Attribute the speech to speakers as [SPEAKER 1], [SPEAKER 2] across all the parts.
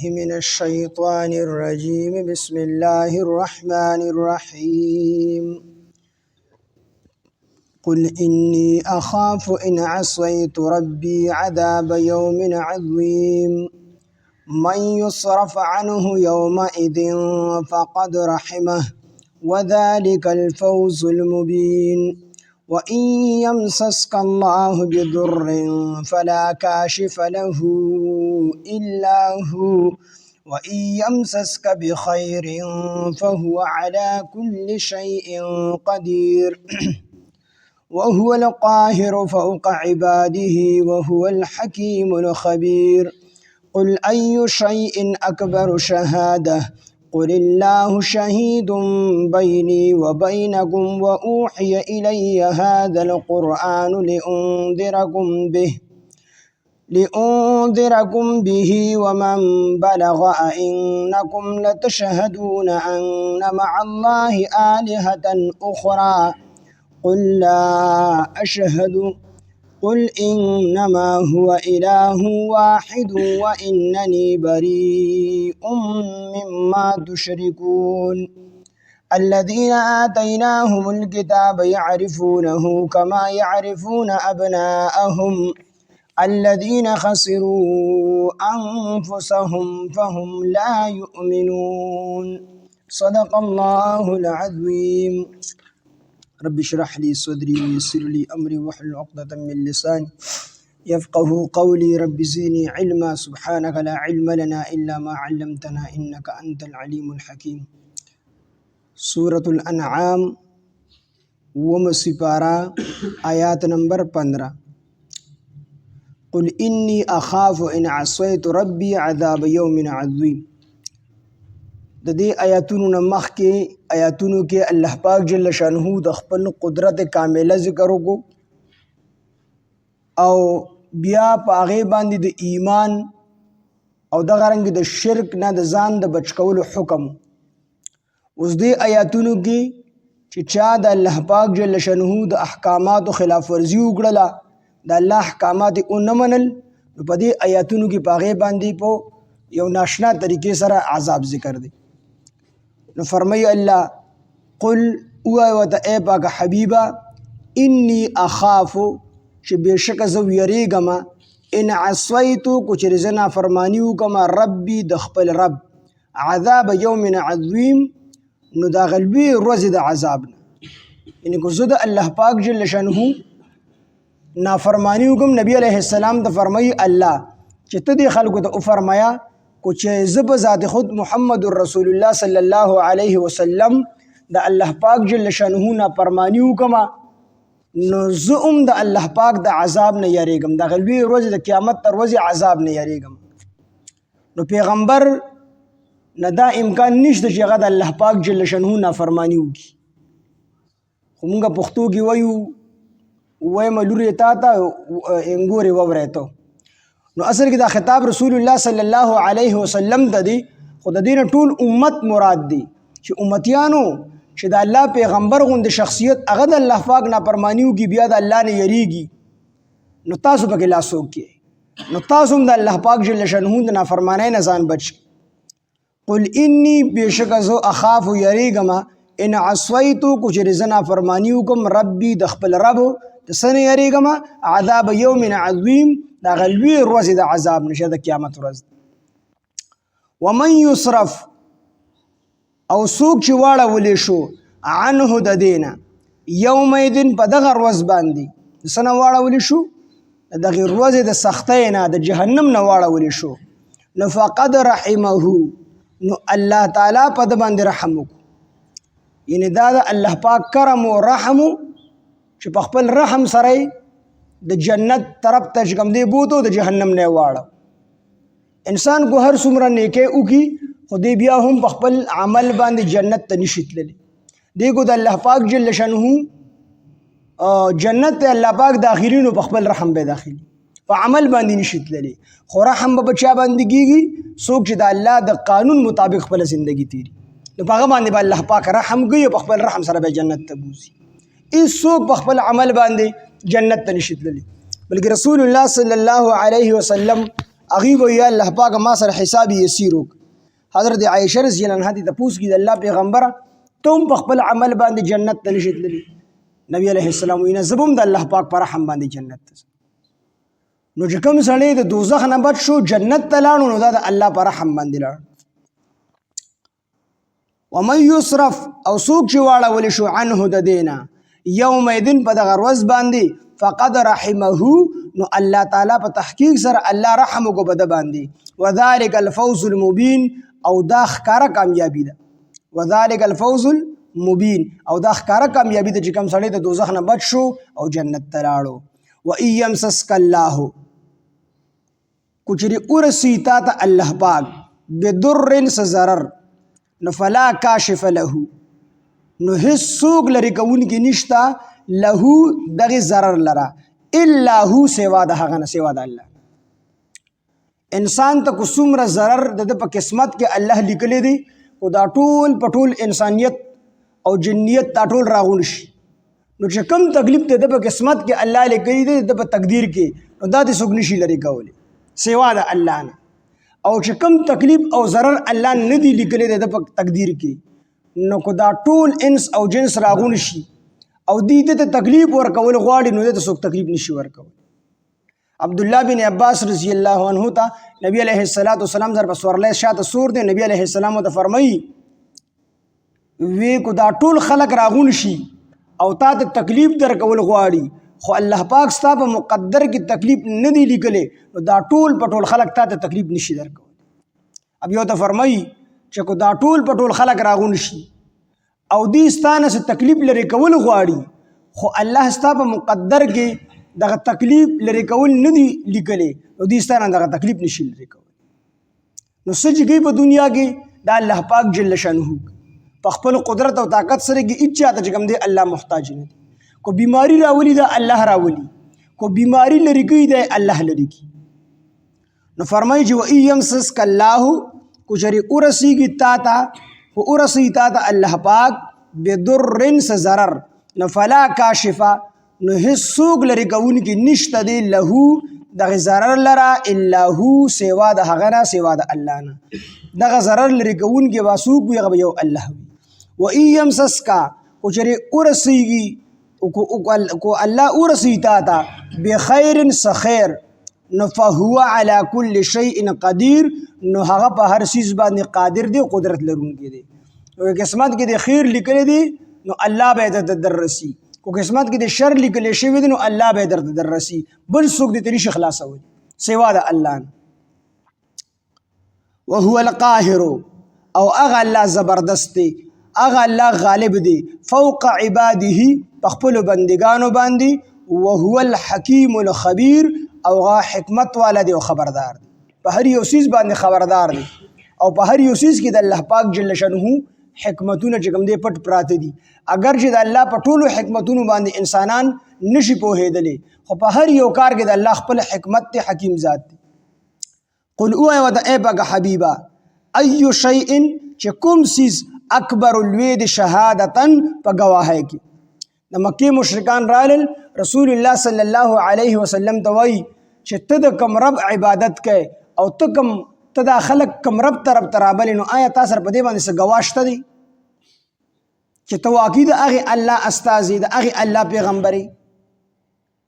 [SPEAKER 1] من الشيطان الرجيم بسم الله الرحمن الرحيم قل إني أخاف إن عصيت ربي عذاب يوم عظيم من يصرف عنه يومئذ فقد رحمه وذلك الفوز المبين وإن يمسسك الله بضر فلا كاشف له إلا هو وإن يمسسك بخير فهو على كل شيء قدير وهو القاهر فوق عباده وهو الحكيم الخبير قل أي شيء أكبر شهادة قل الله شهيد بيني وبينكم وأوحي إلي هذا القرآن لأنذركم به ومن بلغ أئنكم لتشهدون أن مع الله آلهة أخرى قل لا أشهد قل إنما هو إله واحد وإنني بريء مما تشركون الذين آتيناهم الكتاب يعرفونه كما يعرفون أبناءهم الذين خسروا أنفسهم فهم لا يؤمنون صدق الله العظيم رب اشرح لي صدري ويسر لي أمري واحلل عقدة من لساني يفقه قولي رب زدني علما سبحانك لا علم لنا إلا ما علمتنا إنك أنت العليم الحكيم سورة الأنعام ومسپارا آيات نمبر 15 قل إني أخاف إن عصيت ربي عذاب يوم عظيم د دې آیاتونو نه مخکې آیاتونو کې الله پاک جل شانه د خپل قدرت کامله ذکر وکړو او بیا په هغې باندې د ایمان او دغه رنګ د شرک نه د ځان د بچ کولو حکم اوس دې آیاتونو کې چې چا د الله پاک جل شانه د احکاماتو خلاف ورزي وکړله د الله احکامات یې ونه منل نو په دې آیاتونو کې په هغې باندې په یو ناشنا طریقې سره عذاب ذکر دی نو فرمای الله قل وته اے پاک حبیبا انی اخاف چې بشک زه ویریږم ان عصیتو کو چې زنا فرمانی وکم ربي د خپل رب عذاب یوم عظیم نو دا غلبي ورځ د عذاب یعنی کو زه د الله پاک جل شانه نافرمانی وکم نبی علیہ السلام ته فرمای الله چې ته دې خلکو ته فرمایا کو چې زب ذات خود محمد رسول الله صلی الله علیه وسلم د الله پاک جل شانه نه فرمانی وکما نو زوم د الله پاک د عذاب نه یریګم د غلبي ورځ د قیامت تر ورځې عذاب نه یریګم نو پیغمبر نه دا امکان نشته چې هغه د الله پاک جل شانه نه فرمانی وکي خو موږ پښتو کې وای ملوري تا انګوري وورته نو اصل کې دا خطاب رسول الله صلی الله علیه وسلم ته دی خود دین ټول امت مراد دی چې امتیانو چې د الله پیغمبر غوند شخصیت هغه د الله پاک نافرمانیو کې بیا د الله نه یریږي نو تاسو پکې لاسو کې نو تاسو د الله پاک جل شانه د نافرمانی نه ځان بچ قل انی بشک زو اخاف یریګم ان عصیتو کو چې زنا فرمانیو کوم ربي د خپل رب د سن یریګم عذاب یوم عظیم دا غلبي ورځ د عذاب نشه د قیامت ورځ ومن یصرف او سوق چې واړولې شو عنه د دینه یومئذ په دغه ورځ باندې سنه واړولې شو دغه ورځ د سختۍ نه د جهنم نه واړولې شو نو فقد رحمه نو الله تعالی په د باندې رحم وکړو یعنی دا د الله پاک کرم او رحم چې په خپل رحم سره د جنت طرف ته کوم دی بوتو د جهنم نه واړو انسان کو هر څومره نیکه وکي خو دې بیا هم په خپل عمل باندې جنت ته نشي تللی دی کو د الله پاک جل شانه جنت ته الله پاک داخلینو په خپل رحم به داخلي په عمل باندې نشي تللی خو رحم به بچا باندې کیږي څوک چې د الله د قانون مطابق خپل ژوندۍ تیری نو هغه باندې به الله پاک رحم کوي په خپل رحم سره به جنت ته بوزي څوک په خپل عمل باندې جنت ته نشي تللی بلکې رسول الله صلی الله علیه وسلم هغه وی الله پاک ما سره حساب یسیر وک. حضرت عائشہ رضی الله عنها ته پوښتنه کی د الله پیغمبر ته په خپل عمل باندې جنت ته نشې تللی؟ نبی علیہ السلام وینا زبم د الله پاک پر رحم باندې جنت ته. نو چې کوم سړی د دوزخ نه بچ شو جنت ته لاړو نو دا د الله پر رحم باندې لاړ. ومن یصرف او څوک چې واړول شو عنه د دینا یومئذ په دغه ورځ باندې فقد رحمه نو الله تعالی په تحقیق سره الله رحم کو بده باندې. وذلک الفوز المبین او دا ښکارا کامیابی ده. وذلک الفوز المبین او دا ښکارا کامیابی ده چې کوم سړی د دوزخ نه بچ شو او جنت ته لاړو. و ایمسسک الله کچری ورسی تا ته الله پاک بدر ضرر نو فلا کاشف له نو هیڅ څوک لري کوونکی نشته له دغه ضرر لره الا هو سوا د هغه نه سوا د الله. انسان ته کو څومره ضرر د په قسمت کې الله لیکلی دی او دا ټول پټول انسانیت او جنیت دا ټول راغون شي نو چې کم تکلیف ته د په قسمت کې الله لیکلی دی د په تقدیر کې نو دا د څوک نشي لري کولی سوا د الله نه. او چې کم تکلیف او ضرر الله نه دی لیکلی دی د په تقدیر کې نو کو دا ټول انس او جنس راغون شي او دې ته تکلیف ورکول غواړي نو ته څوک تکلیف نشي ورکول. عبد الله بن عباس رضی الله عنه ته نبی علیہ الصلوۃ والسلام در بسورله شاته سور دی نبی علیہ السلام ته فرمایي وی کو دا ټول خلق راغون شي او تا ته تکلیف درکول غواړي خو الله پاک ستا په مقدر کې تکلیف نه دی لیکلی نو دا ټول پټول خلق تا ته تکلیف نشي درکول. اب یو ته فرمایي چې کو دا ټول پټول خلق راغون شي او دې ستانه سے تکلیف لري کول غواړي خو الله ستا په مقدر کې دغه تکلیف لري کول نه دی لیکلی نو دې ستانه دغه تکلیف نشي لري کول. نو سجګي په دنیا کې دا الله پاک جل شانه په خپل قدرت او طاقت سره کې اچا ته کوم دی الله محتاج نه دی. کو بیماری راولي دا الله راولي کو بیماری لري کوي دا الله لري کی. نو فرمایي چې و ایمسسک الله کو جری ورسیږي تا ته ورسی تا ته الله پاک بدر ضرر نو فلا کاشفه نو هیڅ څوک لري کوونکی نشته دی له دغه ضرر لره الا هو سوا د هغه نه سوا د الله نه. دغه ضرر لري کوونکی با څوک وي هغه یو الله وي. و ایمسسک کو جری ورسیږي کو الله ورسی تا ته بخیر سخیر نو فهو على كل شيء قدير نو هغه په هر چیز باندې قادر دی قدرت لرونکی دی. او قسمت کې د خیر لیکل دی نو الله به در رسی کو قسمت کې د شر لیکل شوی دی نو الله به در رسی بل څوک دې تری خلاصول سوا د الله. وهو القاهر او اغه الله زبردست دی اغه الله غالب دی فوق عباده خپل بندگانو باندې وهو الحکیم الخبیر او غا حکمت والا دی او خبردار دی په هر یو چیز باندې خبردار دی او په هر یو چیز کې د الله پاک جل شانه حکمتونه چې کوم دی پټ پراته دي اگر چې د الله په ټولو حکمتونو باندې انسانان نشي پوهېدلی خو په هر یو کار کې د الله خپل حکمت دی حکیم ذات دی. قل اوه و د ایبک حبیبا ایو شیء چې کوم سیز اکبر الوید شهادتن په گواهی کې د مکی مشرکان رالل رسول الله صلی الله علیه وسلم ته وایي چې ته د کوم رب عبادت کوې او ته دا خلک کوم رب طرف ته رابلې نو آیا تا سره په دې باندې څه ګواه شته دی چې ته واقعي د هغې الله استازي د هغې الله پیغمبرې؟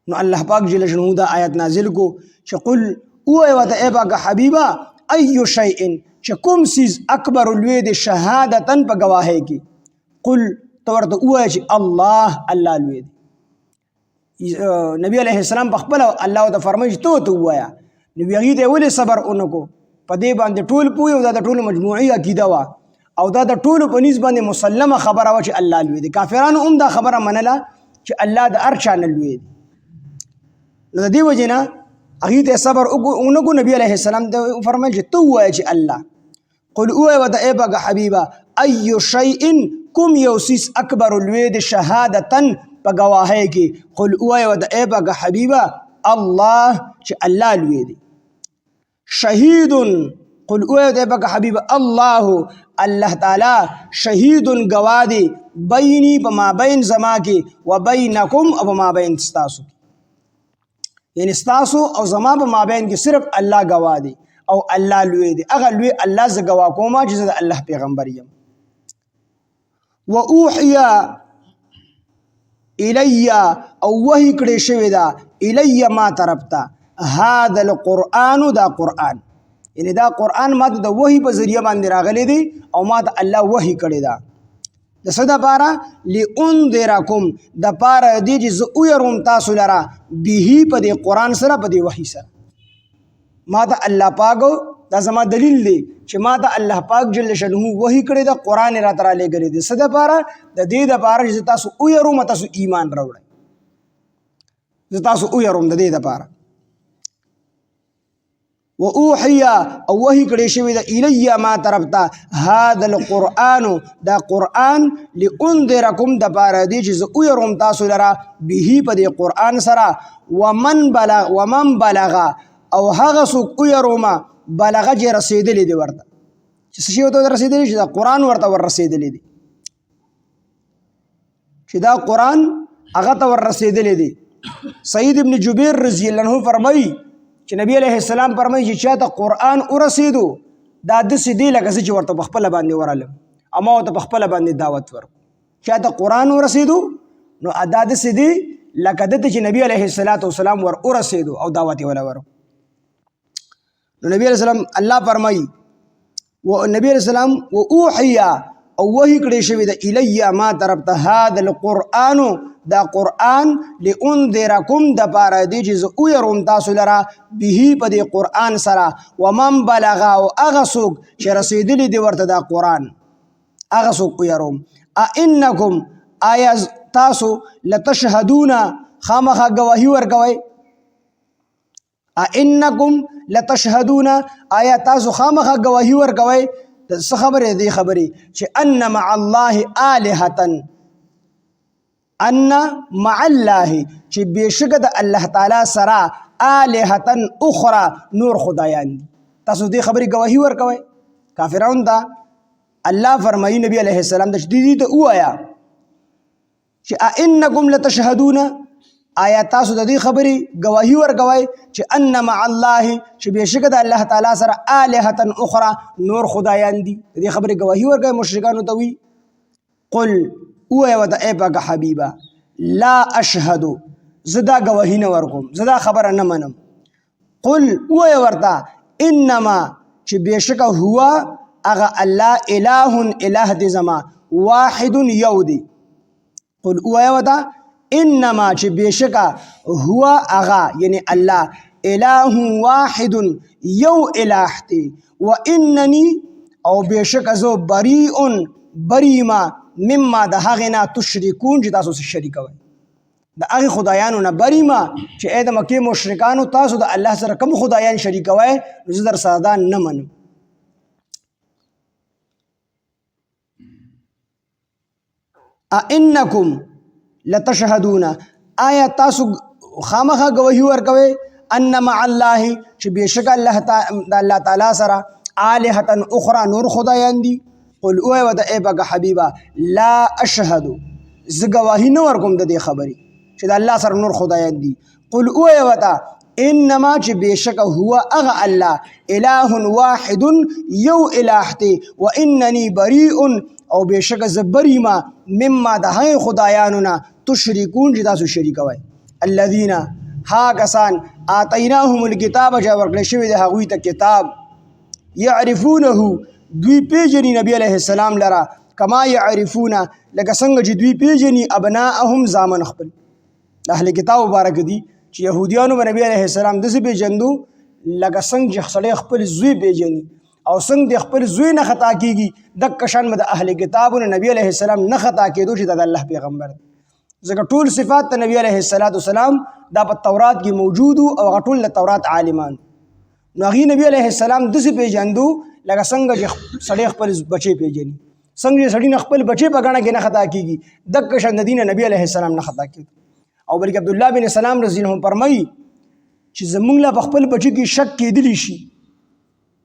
[SPEAKER 1] نو الله پاک جل شانه دا آیت نازل کو چې قل اوه ورته ای پاک حبیبه ایو شیء چې کوم سیز اکبر لوی د شهادتن په گواهی کې قل ته ورته ووایه چې الله لوی دی. نبی علیہ السلام په خپله الله ته فرمایي چې ته ووایه نو هغې ته یې ولې صبر ونکړو په دې باندې ټول پوه او دا د ټولو مجموعي عقیده وه او دا د ټولو په نسبت باندې مسلمه خبره وه چې الله لوی دی. کافرانو هم دا خبره منله چې الله د هر چا نه لوی دی. نو د دې وجې نه هغې ته صبر ونکړو نبي علیه السلام ته فرمایل چې ته ووایه چې الله قل اوه ورته ای پاک حبیبه ایو شیء کوم یو سیز اکبر لوی د شهادتن په گواهی کې قل اوه ورته ای پاک حبیبه الله چې الله لوی دی. شهید قل اوه ورته ای پاک حبیبه الله تعالی شهید گواه دی بینی په مابین زما کې و بینکم او په مابین ستاسو یعنی ستاسو او زما په مابین کې صرف الله گواه دی. او الله لوی دی هغه لوی الله ز گوا کوم چې د الله پیغمبر یم و اوحیا الی او وحی کړي شوی دا الی ما طرفتا هذا القرآن دا قرآن یعنی دا قرآن ما د وحی په ذریعہ باندې راغلی دی او ما د الله وحی کړی دا د څه دپاره لانذرکم دپاره دی چې زه ویروم تاسو لره به په دې قرآن سره په دې وحی سره ما ته الله پاک دا زما دلیل دی چې ما ته الله پاک جل شانه وحی کړی دا قرآن راته رالیږلی دی څه دپاره د دې دپاره چې تاسو ویروم تاسو ایمان راوړئ زه تاسو ویروم د دې دپاره و اوحیا او وحی کړی شوی د الی ما طرفتا هذا القرآن دا قرآن لانذرکم دپاره دی چې زه ویروم تاسو لره به په دې قرآن سره ومن بلغ او هغه څوک ویرومه بلغه چې رسېدلی دی ورته چې څه شی ورته رسېدلی چې دا قرآن ورته ور رسېدلی دی چې دا قرآن هغه ته ور رسېدلی دی سعید ابن جبیر رضی الله عنه فرمایي چې نبی علیه السلام فرمایي چې چاته قرآن ورسېدو دا داسې دی لکه زه چې ورته په خپله باندې ورغلم او ما ورته په خپله باندې دعوت ورکړو چاته قرآن ورسېدو نو دا داسې دی لکه دته چې نبی علیه السلام ور ورسېدو او دعوت یې ولا ورکړو نو نبی علیہ السلام الله فرمایي و نبی علیہ السلام و اوحیا او وحی کړی شوی د الی ما طرفته هذا القرآن دا قرآن لانذرکم دپاره دی چې زه ویروم تاسو لره به په دې قرآن سره ومن بلغ او هغه څوک چې رسېدلی دی ورته دا قرآن هغه څوک ویروم انکم آیا تاسو لتشهدون خامخا گواهی ورکوئ انکم لتشهدون آیا تاسو خامخا گواهی ورکوئ څه خبرې دی خبرې چې ان مع الله الهه ان مع الله چې بېشکه د الله تعالی سره الهه اخرى نور خدایان دي تاسو دې خبرې گواهی ورکوئ کافرانو ته الله فرمایي نبی علیه السلام د دې ته ووایه چې انکم لتشهدون آیا تاسو د دې خبرې گواهی ورکوئ چې ان مع الله چې بېشکه د الله تعالی سره الهه اخرى نور خدایان دي د دې خبرې گواهی ورکوئ مشرکانو ته وي قل ووایه ورته ای پاکه حبیبه لا اشهد زه دا گواهی نه ورکوم زه دا خبره نه منم قل ووایه ورته انما چې بېشکه هو هغه الله اله دی زما واحد یو دی قل ووایه ورته انما چې بېشکه هو هغه یعنی الله اله واحد یو اله دی و انني او بېشکه زه بریما مما د هغې نه تشرکون چې تاسو شریکوئ د هغې خدایانو نه بریما چې ای د مکې مشرکانو تاسو د الله سره کوم خدایان شریکوئ نو زه در سره دا نه منم انکم لتشهدون آیا تاسو خامخا گواهی ورکوئ ان مع الله چې بېشکه الله تعالی سره الهه اخرى نور خدایان دي قل اوه ورته ای پاکه حبیبه لا اشهد زه گواهی نه ورکوم د دې خبرې چې د الله سره نور خدایان دي قل اوه ورته انما چې بېشکه هو هغه الله اله واحد یو اله دی و انني بریء او بېشکه زه بریما مما د هغې خدایانو نه تشرکون چې تاسو شریکوئ الذین ها کسان آتیناهم الکتاب چې ورکړی شوی دی هغوی ته کتاب یعرفونه دوی پیژني نبی علیه السلام لره کما یعرفونه لکه څنګه چې دوی پیژني ابناءهم زامن خپل د اهل کتاب مبارک دي چې یهودیانو به نبی علیه السلام داسې پیژندو لکه څنګه چې سړی خپل زوی پیژني او څنګه د خپل زوی نه خطا کیږي دقه شان به د اهل کتابونو نبی علیه السلام نه خطا کېدو چې د الله پیغمبر دی ځکه ټول صفات ته نبی علیه السلام دا په تورات کې موجود او هغه ټول د تورات عالمان نو هغې نبی علیه السلام داسې پیژندو لکه څنګه چې سړی خپل بچی پیژني څنګه چې سړی نه خپل بچی په ګڼه کې نه خطا کېږي دقه شان د دې نه نبی علیه السلام نه خطا کېدو او بلکې عبدالله بن سلام رضی الله عنه فرمایي چې زمونږ له په خپل بچي کې شک کېدلی شي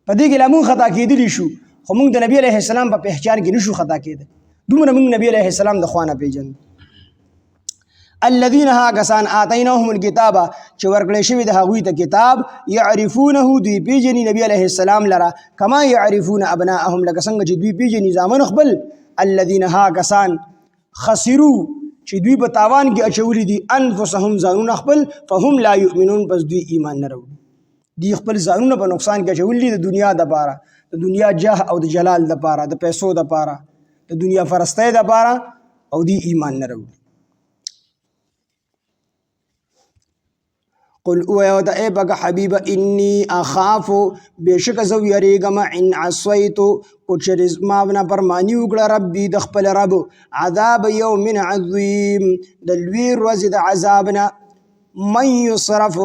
[SPEAKER 1] په دې کې لا مونږ خطا کېدلی شو خو مونږ د نبی علیه السلام په پهچان کې نشو خطا کېدلی دومره مونږ نبی علیه السلام د خوا نه پیژنو الذين ها کسان آتیناهم الكتاب چې ورکړل شوی د هغوی ته کتاب يعرفونه دوی پیژني نبی علیه السلام لره کما يعرفون ابناءهم لکه څنګه چې دوی پیژني زامن خپل الذين ها کسان خسروا چې دوی په تاوان کې اچولي دي انفسهم ځانونه خپل فهم لا يؤمنون بس دوی ایمان نه وروړي دی خپل ځانونه په نقصان کې اچولي د دنیا د پاره د دنیا جاه او د جلال د پاره د پیسو د پاره د دنیا فرستۍ د پاره او دی ایمان نه وروړي قل اوه دا اے بگا حبیب انی اخافو بیشک زو یریگم ان عصویتو کچھ ماونا پرمانی اگڑا ربی دخپل رب عذاب یوم عظیم دلویر وزد عذابنا من یصرف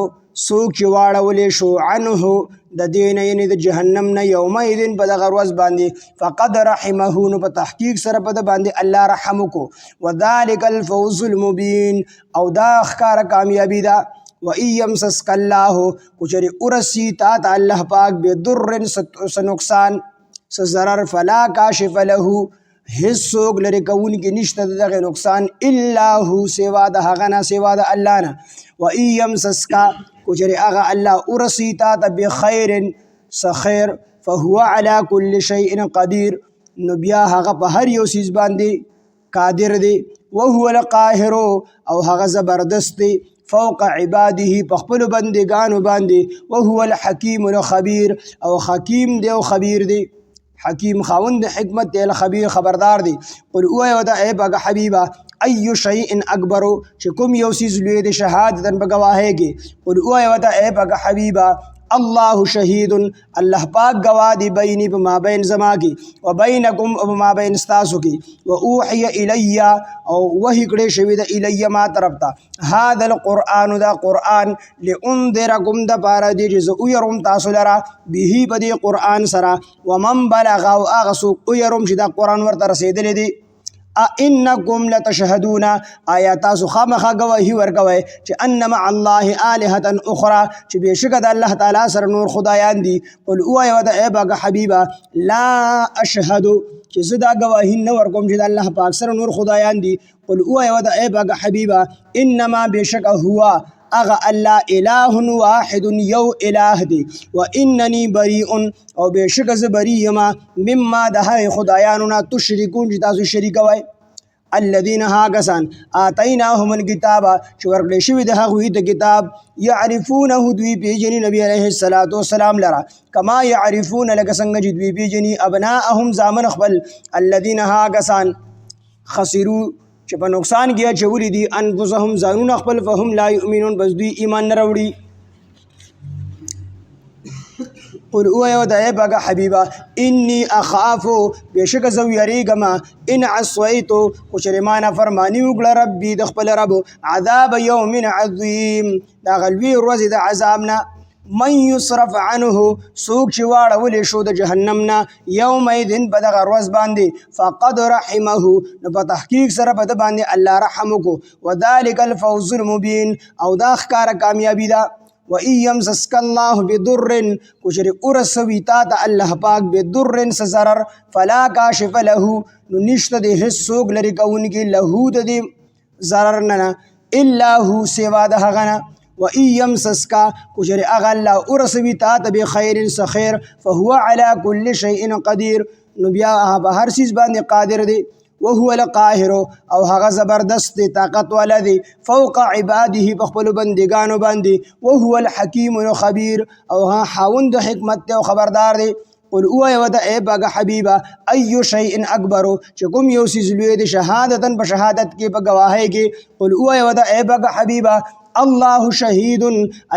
[SPEAKER 1] سوک چواڑا ولی شو عنه دا دین یعنی دا جہنم یوم ایدن پا دا غروز باندی فقد رحمہون پا تحقیق سر پا دا باندی اللہ رحمکو وذالک الفوز المبین او دا اخکار کامیابی دا وَإِن يَمْسَسْكَ اللَّهُ کچری ارسی تا اللہ پاک بدر سنقصان سزرر فلا کاشف له حسوک لري کون کی نشته دغه نقصان الا هو سوا د هغنا سوا د الله نه وَإِن يَمْسَسْكَ کچری اغا الله ارسی تا بخیر سخیر فهو على كل شيء قدير نو بیا هغه په هر یو سیز باندې قادر دی وهو القاهر او هغه زبردست دی فوق عباده پخپل بندگانو باندې وهو الحکیم الخبیر او حکیم دی او خبیر دی حکیم خاوند حکمت دی الخبیر خبردار دی قل اوه دا اے بگا حبیبا ای شیء اکبرو چې کوم یو سیز لوی دی شهادتن بگواهیږي قل اوه دا اے بگا حبیبا اللہ شہید اللہ پاک گواہ دی بینی بما بین زما کی و بینکم و بما بین ستاسو کی و اوحی الی او وحی کڑے شوید الی ما طرف تا هذا القرآن دا قرآن لانذرکم دا پارا دی جز اویرم تاسو لرا بیہی بدی قرآن سرا ومن بلغ او اغسو اویرم چی دا قرآن ورطا رسیدلی دی اِنَّكُمْ لَتَشْهَدُونَ آیاتا سخامخا گواہی ورگوئے چی ان مع اللہ آلہتا اخرى چی بیشکت اللہ تعالیٰ سر نور خدایان دی قل اوہ ودا اے باگا حبیبا لا اشہدو چی زدا گواہی نورکم چی دا اللہ پاک سر نور خدایان دی قل اوہ ودا اے باگا حبیبا انما بیشک ہوا اغا اللہ الہ واحد یو الہ دی و اننی بریئن او بیشک زبریما مما دہائی خدایانونا تشرکون جی تاسو شریکوائی الذین هاگسان آتیناهم الکتابا چورکلی شوی دہا ہوئی دا کتاب یعرفونه دوی پیجنی نبی علیہ السلام لرا کما یعرفون لکسنگ جی دوی پیجنی ابناءهم زامن اخبل الذین هاگسان خسرو چې په نقصان کې چولی دي انفسهم ځانون خپل فهم لا یؤمنون بس دوی ایمان نه راوړي قل او یو د ایبا حبیبا انی اخافو بیشک زو یریګما ان عصیتو کچرمانه فرمانی وکړه ربی د خپل رب عذاب یوم عظیم دا غلوی ورځ د عذابنا من یصرف عنه سوک چې واړولی شو د جهنمنا یومئذ په دغه ورځ باندې فقد رحمه نو په تحقیق سره په ده باندې الله رحم وکړو وذلک الفوز المبین او دا ښکاره کامیابي ده وَإِن يَمْسَسْكَ اللَّهُ بِضُرٍّ کچری ارسوی تا تا اللہ پاک بدر سزرر فلا کاشف له نو نشت دی حس سوک لری کون کی لہو دی ضررنا الا هو سوا ده غنا وَإِن يَمْسَسْكَ کچری اغا اللہ ارسوی تا تا بخیر سخیر فهو على كل شيء قدیر نو بیا ہر چیز باندې قادر دی وهو القاهر او هغه زبردست طاقت والا دی فوق عباده بخبل بندگانو باندې وهو الحکیم الخبیر او ها حاوند حکمت او خبردار دی قل اوه ودا اے باگا حبیبا ایو شیء اکبرو چکم یو سیز لوی دی شہادتا بشہادت کی بگواہے کی قل اوه ودا اے باگا حبیبا اللہ شہید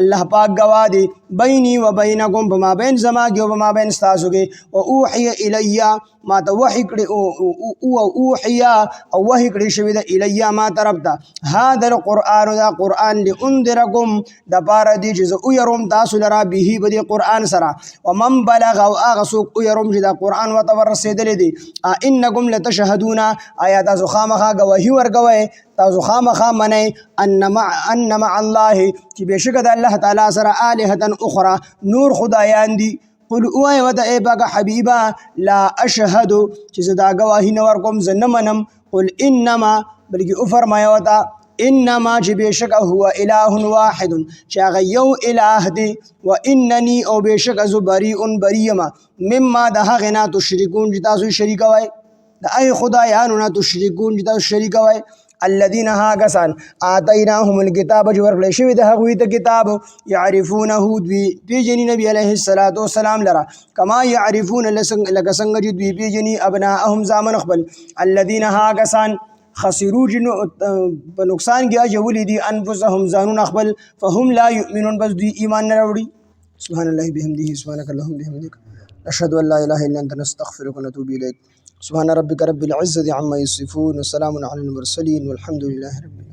[SPEAKER 1] اللہ پاک گواہ دی بینی و بینکم بما بین زماگی و بما بین ستاسو کے و اوحی الیہ ما تا وحی کڑی اوحی او وحی کڑی شوید الیہ ما طرفتا هذا القرآن دا قرآن لانذرکم دا پارا دی چیز اویروم تاسو لرا بیہی بدی قرآن سرا ومن بلغ و آغسوک اویروم چی دا قرآن و تور رسیدلی دی انکم لتشہدون آیا تاسو خامخا گواہی ورگوئے تاسو خامخا منی ان مع اللہ کی بیشکت اللہ تعالیٰ سر آلہتا اخرى نور خدایان دی قل اوائے ودا اے باگا حبیبا لا اشہدو چیز دا گواہی نورکم زنمنم قل انما بلکہ افرمایا ودا انما چې بشک هو اله واحد چې هغه یو اله دی و انني او بشک از بریء بریما مما ده هغه نه تشركون چې تاسو شریک وای د ای خدایانو نه تشركون چې تاسو شریک وای الذين هاغسان آتيناهم الكتاب جو ورکړل شوی د هغوی ته کتاب يعرفونه دوی پیجنی نبی علیه الصلاۃ والسلام لرا کما يعرفون لک څنګه چې دوی پیجنی ابناءهم زامن خپل الذين هاغسان خسروا جنو په نقصان کې اجولې دي انفسهم زانون خپل فهم لا يؤمنون بس دوی ایمان نه وروړي سبحان الله بحمده سبحانك اللهم بحمدك اشهد ان لا اله الا انت نستغفرك ونتوب اليك سبحان ربك رب العزة عما يصفون وسلام على المرسلين والحمد لله رب العالمين